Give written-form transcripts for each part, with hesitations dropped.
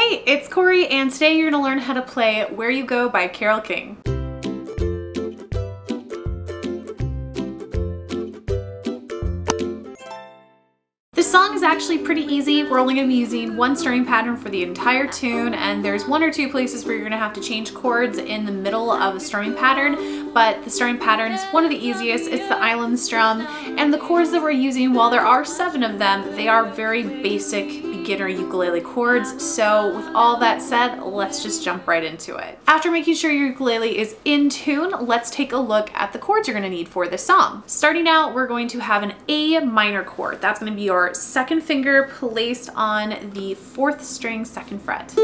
Hey, it's Corey, and today you're gonna learn how to play Where You Go by Carole King. This song is actually pretty easy. We're only gonna be using one strumming pattern for the entire tune, and there's one or two places where you're gonna have to change chords in the middle of a strumming pattern, but the strumming pattern is one of the easiest. It's the island strum, and the chords that we're using, while there are 7 of them, they are very basic beginner ukulele chords. So with all that said, let's just jump right into it. After making sure your ukulele is in tune, let's take a look at the chords you're gonna need for this song. Starting out, we're going to have an A minor chord. That's gonna be your second finger placed on the 4th string 2nd fret.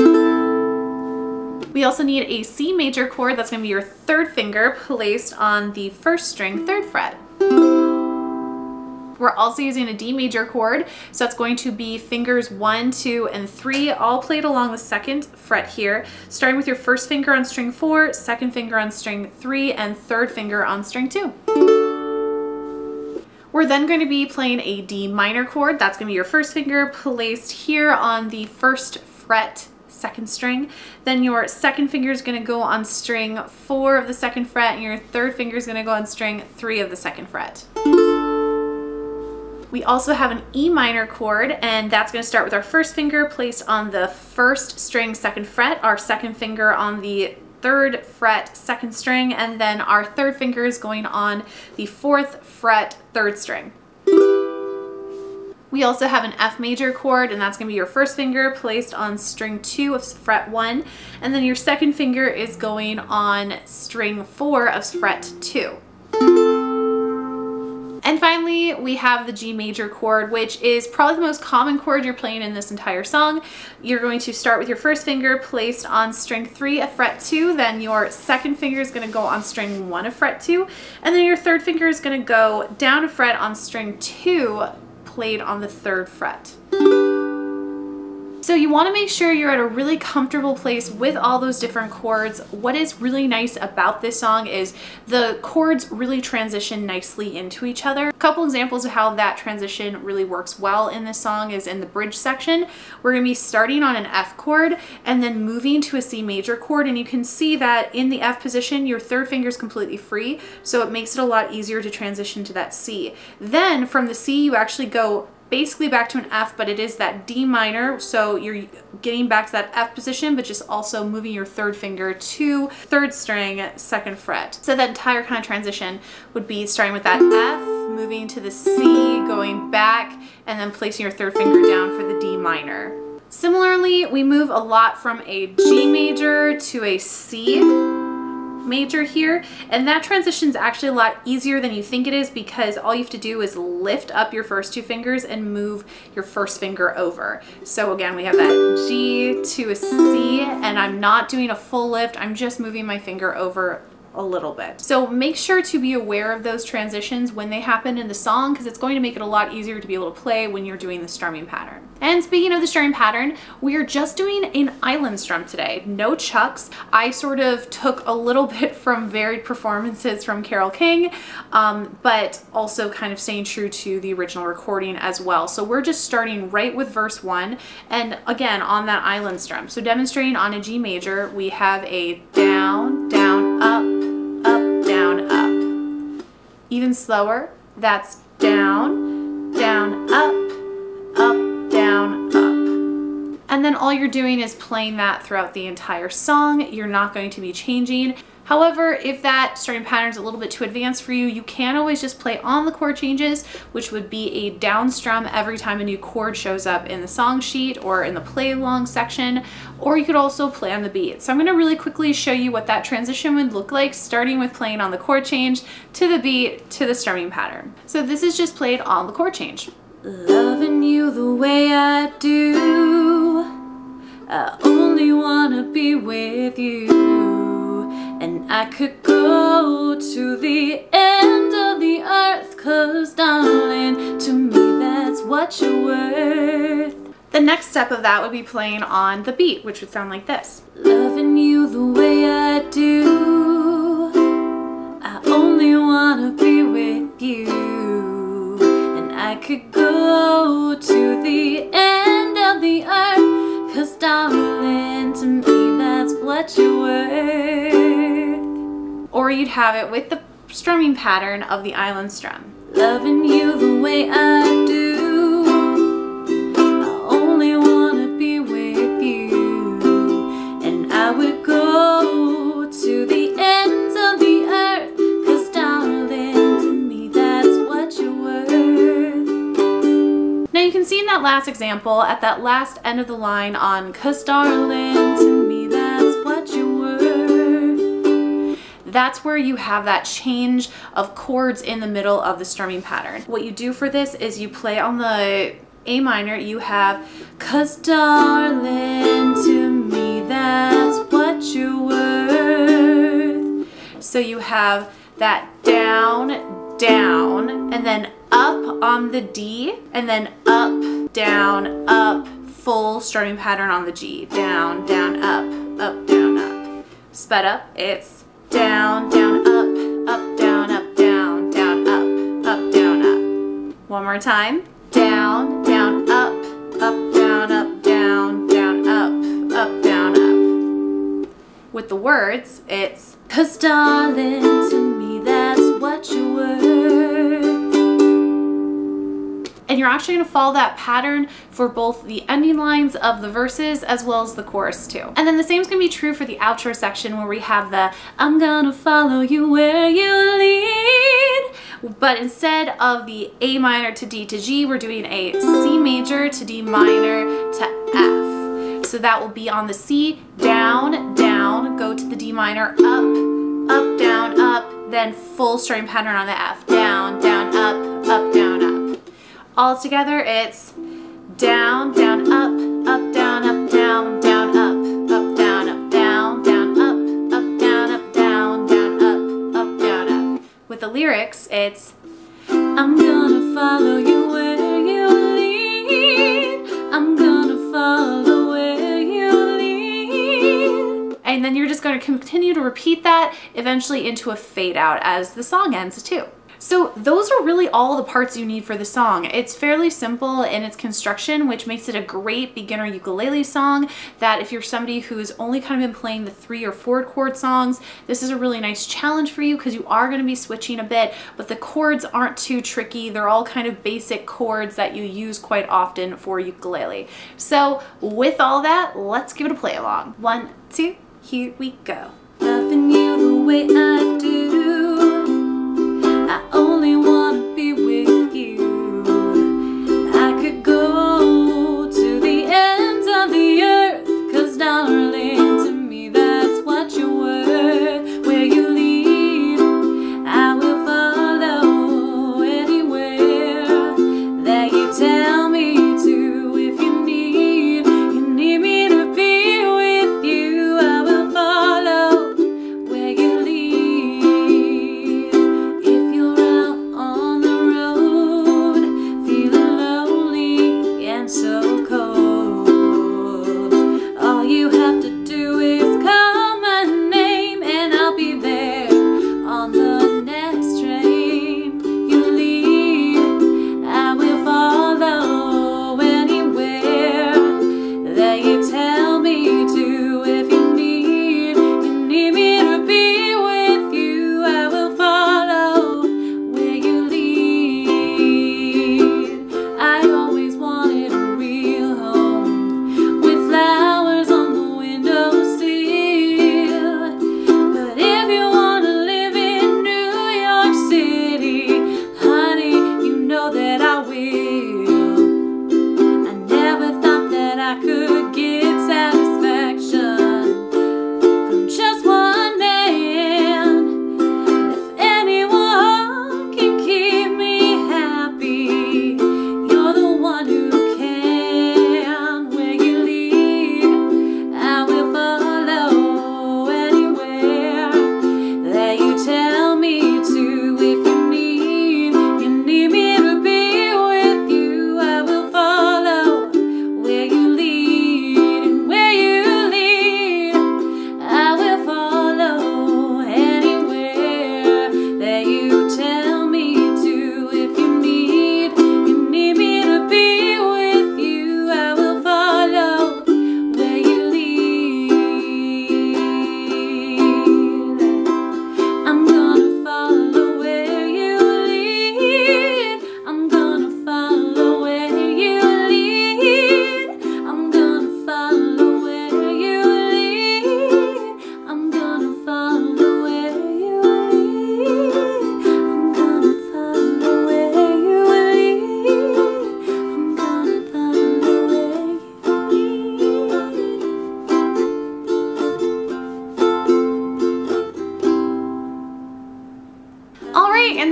We also need a C major chord. That's gonna be your 3rd finger placed on the 1st string 3rd fret. We're also using a D major chord, so that's going to be fingers 1, 2, and 3, all played along the 2nd fret here, starting with your 1st finger on string 4, 2nd finger on string 3, and 3rd finger on string 2. We're then going to be playing a D minor chord. That's going to be your 1st finger placed here on the 1st fret 2nd string. Then your 2nd finger is going to go on string 4 of the 2nd fret, and your 3rd finger is going to go on string 3 of the 2nd fret. We also have an E minor chord, and that's going to start with our 1st finger placed on the 1st string 2nd fret, our 2nd finger on the 3rd fret 2nd string, and then our 3rd finger is going on the 4th fret 3rd string. We also have an F major chord, and that's going to be your 1st finger placed on string 2 of fret 1, and then your 2nd finger is going on string 4 of fret 2. And finally, we have the G major chord, which is probably the most common chord you're playing in this entire song. You're going to start with your 1st finger placed on string 3 of fret 2, then your 2nd finger is going to go on string 1 of fret 2, and then your 3rd finger is going to go down a fret on string 2, played on the 3rd fret. So you want to make sure you're at a really comfortable place with all those different chords. What is really nice about this song is the chords really transition nicely into each other. A couple examples of how that transition really works well in this song is in the bridge section. We're going to be starting on an F chord and then moving to a C major chord, and you can see that in the F position your 3rd finger is completely free, so it makes it a lot easier to transition to that C. Then from the C you actually go basically back to an F, but it is that D minor, so you're getting back to that F position, but just also moving your 3rd finger to 3rd string 2nd fret. So that entire kind of transition would be starting with that F, moving to the C, going back, and then placing your 3rd finger down for the D minor. Similarly, we move a lot from a G major to a C major here, and that transition is actually a lot easier than you think it is, because all you have to do is lift up your first 2 fingers and move your 1st finger over. So again, we have that G to a C, and I'm not doing a full lift, I'm just moving my finger over a little bit. So make sure to be aware of those transitions when they happen in the song, because it's going to make it a lot easier to be able to play when you're doing the strumming pattern. And speaking of the strumming pattern, we are just doing an island strum today, no chucks. I sort of took a little bit from varied performances from Carole King, but also kind of staying true to the original recording as well. So we're just starting right with verse 1, and again on that island strum. So demonstrating on a G major, we have a down, down, up, down, up. Even slower, that's down, down, up, down, up. And then all you're doing is playing that throughout the entire song. You're not going to be changing. However, if that strumming pattern is a little bit too advanced for you, you can always just play on the chord changes, which would be a down strum every time a new chord shows up in the song sheet or in the play along section, or you could also play on the beat. So I'm going to really quickly show you what that transition would look like, starting with playing on the chord change to the beat to the strumming pattern. So this is just played on the chord change. Loving you the way I do, I only wanna be with you, and I could go to the end of the earth, 'cause darling, to me that's what you're worth. The next step of that would be playing on the beat, which would sound like this. Loving you the way I do, I only wanna be with you, and I could go to the end of the earth, 'cause darling, to me, that's what you're worth. Or you'd have it with the strumming pattern of the island strum. Loving you the way I do, I only wanna be with you, and I would go to the ends of the earth, 'cause darling, to me that's what you're worth. Now you can see in that last example, at that last end of the line on 'cause darling, to me that's what you're worth, that's where you have that change of chords in the middle of the strumming pattern. What you do for this is you play on the A minor, you have 'cause darling, to me that's what you're worth. So you have that down, down, and then up on the D, and then up, down, up, full strumming pattern on the G. Down, down, up, down, up. Sped up, it's down, down, up, down, down, down, up, down, up. One more time. Down, down, up, down, down, down, up, down, up. With the words, it's 'cause darling, to me that's what you're worth. And you're actually gonna follow that pattern for both the ending lines of the verses as well as the chorus too. And then the same is gonna be true for the outro section where we have the I'm gonna follow you where you lead. But instead of the A minor to D to G, we're doing a C major to D minor to F. So that will be on the C, down, down, go to the D minor, up, down, up, then full strumming pattern on the F. Down, down, up, down, up. All together, it's down, down, up, down, down, down, up, down, down, down, up, down, down, down, up, down, up. With the lyrics, it's I'm gonna follow you where you lead. I'm gonna follow where you lead. And then you're just going to continue to repeat that eventually into a fade out as the song ends too. So those are really all the parts you need for the song. It's fairly simple in its construction, which makes it a great beginner ukulele song that if you're somebody who's only kind of been playing the 3 or 4 chord songs, this is a really nice challenge for you because you are going to be switching a bit, but the chords aren't too tricky. They're all kind of basic chords that you use quite often for ukulele. So with all that, let's give it a play along. 1, 2, here we go. Loving you the way I do, I only wanna be with you. I could go to the ends of the earth, 'cause darling, to me that's what you're worth. Where you lead, I will follow anywhere that you tell me to. If you need me to be with you, I will follow where you lead. So cold, all you have to do is call my name and I'll be there on the next train you lead. I will follow anywhere that you tell me to. If you need me to be with you, I will follow where you lead. I always wanted a real home with flowers on the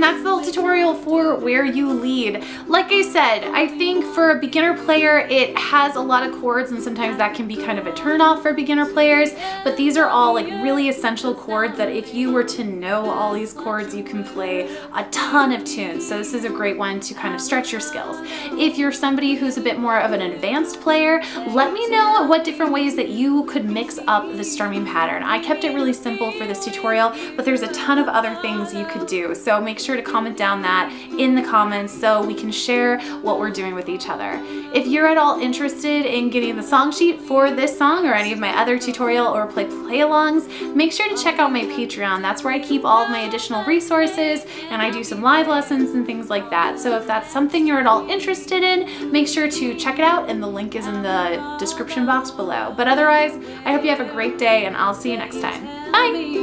that's the tutorial for Where You Lead. Like I said, I think for a beginner player, it has a lot of chords and sometimes that can be kind of a turn off for beginner players, but these are all like really essential chords that if you were to know all these chords, you can play a ton of tunes. So this is a great one to kind of stretch your skills. If you're somebody who's a bit more of an advanced player, let me know what different ways that you could mix up the strumming pattern. I kept it really simple for this tutorial, but there's a ton of other things you could do. So make sure to comment down that in the comments so we can share what we're doing with each other. If you're at all interested in getting the song sheet for this song or any of my other tutorial or play-alongs, make sure to check out my Patreon. That's where I keep all of my additional resources and I do some live lessons and things like that. So if that's something you're at all interested in, make sure to check it out and the link is in the description box below. But otherwise, I hope you have a great day and I'll see you next time. Bye!